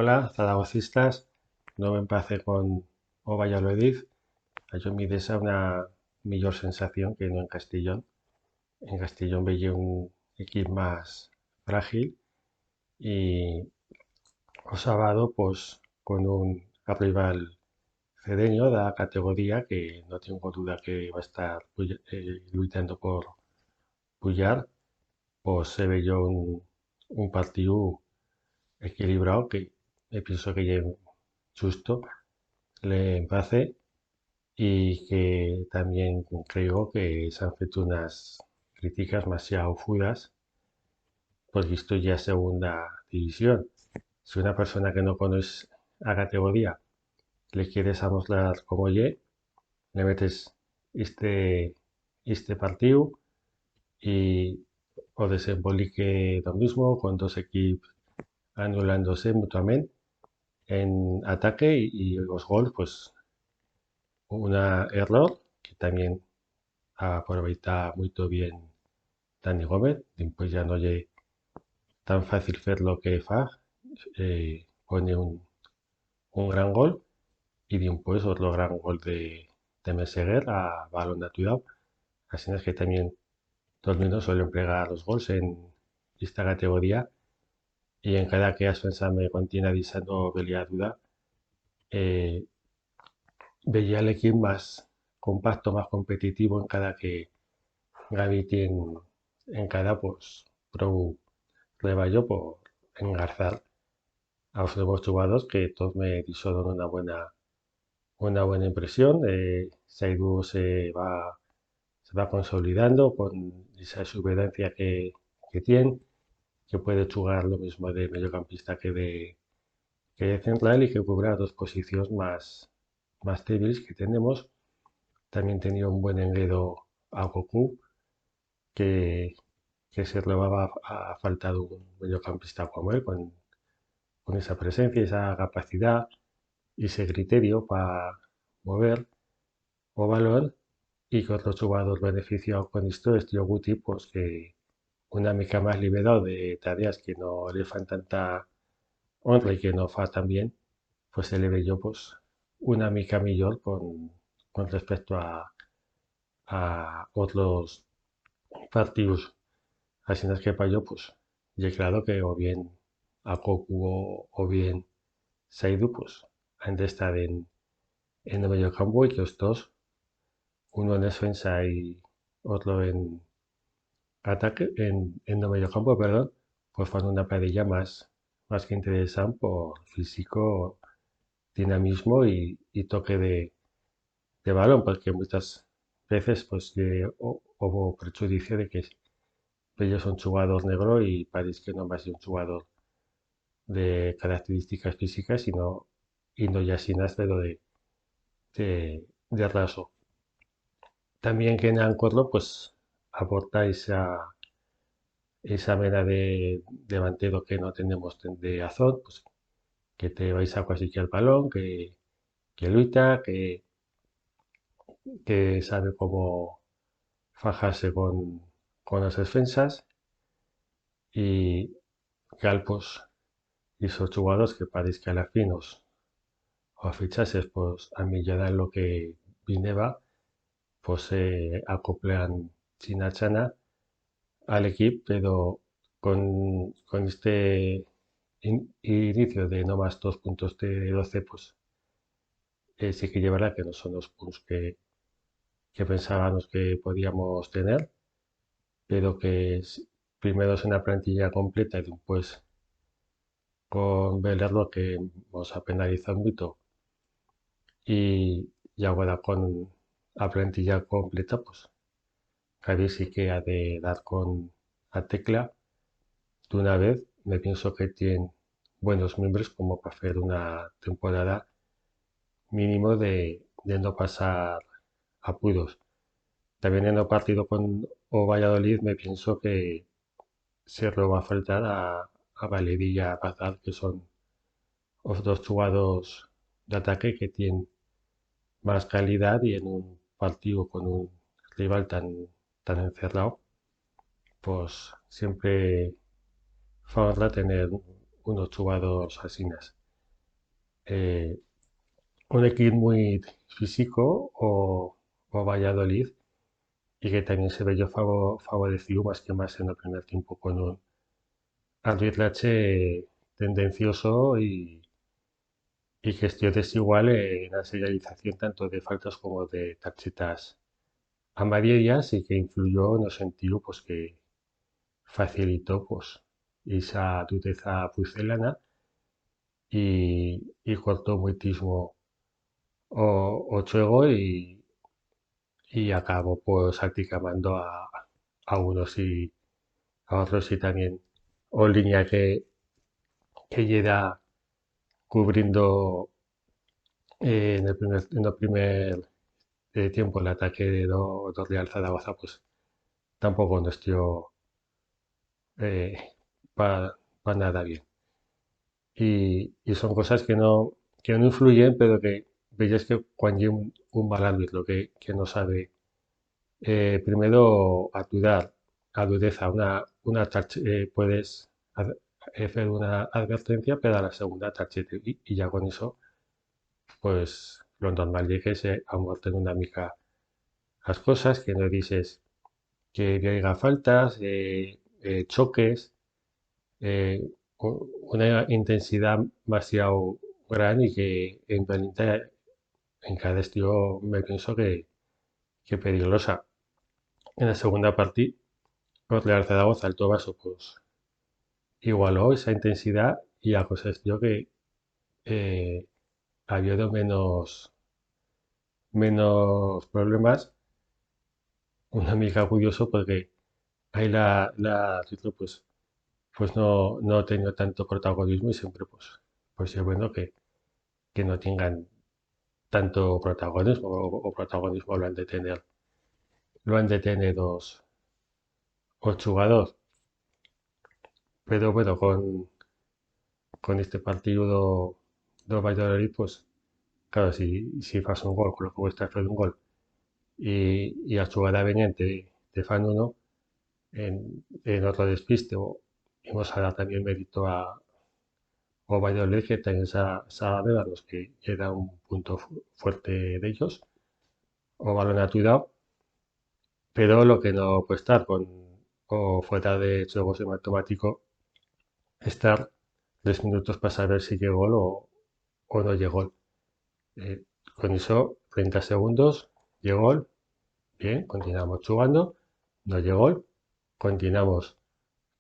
Hola, zaragocistas. No me empecé con o Valladolid. Yo mi desa una millor sensación que no en Castellón. En Castellón veía un equipo más frágil y o sábado pues con un rival cedeño de la categoría que no tengo duda que va a estar luchando por pullar, pues se veía un partido equilibrado que pienso que ya justo le empecé y que también creo que se han hecho unas críticas demasiado fudas, pues visto ya segunda división. Si una persona que no conoce la categoría le quieres amoslar como ye, le metes este, este partido y o desembolique lo mismo con dos equipos anulándose mutuamente en ataque y los goles, pues una error que también aproveita muy bien Dani Gómez, pues ya no es tan fácil hacer lo que fa, pone un gran gol y después otro gran gol de Meseguer a balón natural. Así es que también los niños suelen pegar los gols en esta categoría y en cada que Aspensa me continúa diciendo veía duda, eh, veía el equipo más compacto, más competitivo en cada que Gavi tiene en cada pues pro treballo por engarzar a los nuevos jugadores que todos me dieron una buena impresión. Saidu se va consolidando con esa exuberancia que tiene, que puede jugar lo mismo de mediocampista que de central y que cubra dos posiciones más débiles que tenemos. También tenía un buen enredo a Goku, que, que se robaba a falta de un mediocampista como él, con esa presencia, esa capacidad y ese criterio para mover o balón y que otros jugadores beneficiados con esto, estilo Guti, pues que una mica más liberado de tareas que no le fan tanta honra y que no fa tan bien, pues se le ve yo pues una mica mejor con respecto a otros partidos. Así es que para yo, pues, ya claro que o bien a Goku o bien Saidu, pues, han de estar en el medio campo y que los dos, uno en defensa y otro en ataque, en el medio campo, perdón, pues fan una parella más que interesante por físico, dinamismo y toque de balón, porque muchas veces pues hubo prejuicio de que ellos son jugador negro y parece que no va a ser un jugador de características físicas, sino y no ya sin pero de raso. También que en Ancorlo pues aporta esa vena de delantero que no tenemos de Azot, pues que te vais a casi que el balón, que lucha, que sabe cómo fajarse con las defensas y Galpos y esos jugadores que parece que a la fin o fichases pues a mí ya dan lo que vineba, pues se acoplan china al equipo, pero con este inicio de no más 2 puntos de 12, pues sí que llevará que no son los puntos que pensábamos que podíamos tener, pero que primero es una plantilla completa y después con Velerlo que nos ha penalizado mucho y ahora con la plantilla completa, pues Javi sí que ha de dar con la tecla de una vez. Me pienso que tiene buenos miembros como para hacer una temporada mínimo de no pasar apuros. También en el partido con o Valladolid me pienso que se lo va a faltar a Valeri y a Bazal, que son los dos jugadores de ataque que tienen más calidad y en un partido con un rival tan encerrado, pues siempre falta tener unos jugadores así. eh, un equipo muy físico o Valladolid y que también se vio favorecido más que más en el primer tiempo con un arbitraje tendencioso y gestión desigual en la señalización tanto de faltas como de tarjetas amarillas y que influyó en el sentido pues que facilitó pues esa dureza pucelana y cortó muchísimo o juego y acabó pues salpicando a unos y a otros y también o línea que llega cubriendo en el primer tiempo el ataque de dos Real Zaragoza pues tampoco nos dio para nada bien. Y son cosas que no influyen, pero que veis que cuando hay un mal árbitro que no sabe primero ayudar a dureza, puedes hacer una advertencia, pero a la segunda tarjeta y ya con eso, pues lo normal es que se amorten una mica las cosas, que no dices que haya faltas, choques, eh, una intensidad demasiado grande y que en cada estilo me pienso que peligrosa. En la segunda partida, el Real Zaragoza, el Tobaso, pues igualó esa intensidad y la cosa es yo que eh, ha habido menos problemas. Una mica curioso porque ahí la Retro, pues no ha tenido tanto protagonismo y siempre pues es bueno que no tengan tanto protagonismo o protagonismo lo han de tener los jugadores. Pero bueno, con este partido do Valladolid, pues claro, si fas un gol, con lo que cuesta hacer un gol y a jugada veniente te fan uno en otro despiste, hemos a dar también mérito o Valladolid que también sabe a los que era un punto fuerte de ellos, o balón aturado, pero lo que no puede estar o fuera de juego automático, estar 3 minutos para saber si llegó o no llegó. Eh, con eso, 30 segundos, llegó, bien, continuamos jugando, no llegó, continuamos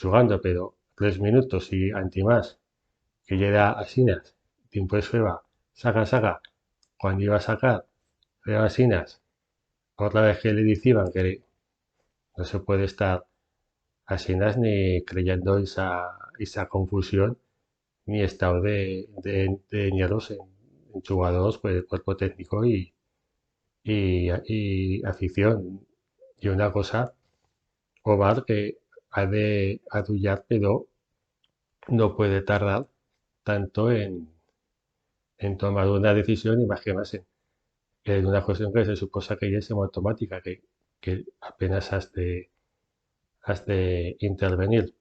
jugando, pero 3 minutos y anti más, que llega a Sinas, tiempo de Feba, saca, cuando iba a sacar, Feba Sinas, otra vez que le decían que no se puede estar a Sinas ni creyendo esa confusión ni estado de ñeros en jugadores, pues, cuerpo técnico y afición. Y una cosa, Ovar, que ha de adullar, pero no puede tardar tanto en tomar una decisión y más que más en una cuestión que se supone que ya es automática, que apenas has de intervenir.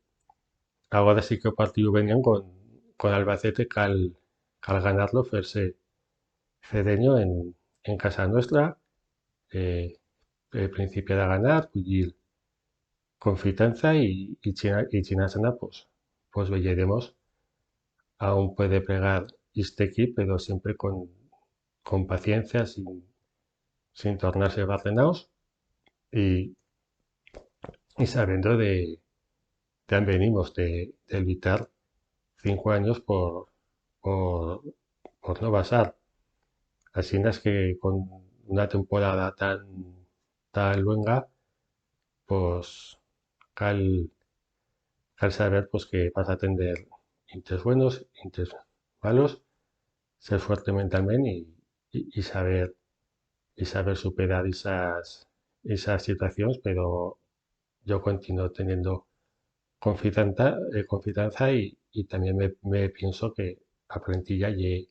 Ahora sí que el partido venían con Albacete cal ganarlo, ferse cedeño en casa nuestra, eh, principio de ganar, bullir confianza y China sana, pues veremos. Aún puede pegar este equipo, pero siempre con paciencia, sin tornarse barrenaos y, y sabiendo de venimos de evitar 5 años por, por no pasar. Así es que con una temporada tan luenga, pues cal, cal saber pues que vas a tener intes buenos, intes malos, ser fuerte mentalmente y y saber superar esas situaciones, pero yo continúo teniendo confianza y también me pienso que la plantilla y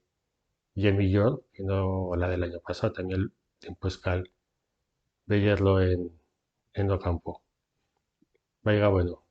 mejor que no la del año pasado. También tiempo es cal verlo en el campo. Vaya bueno.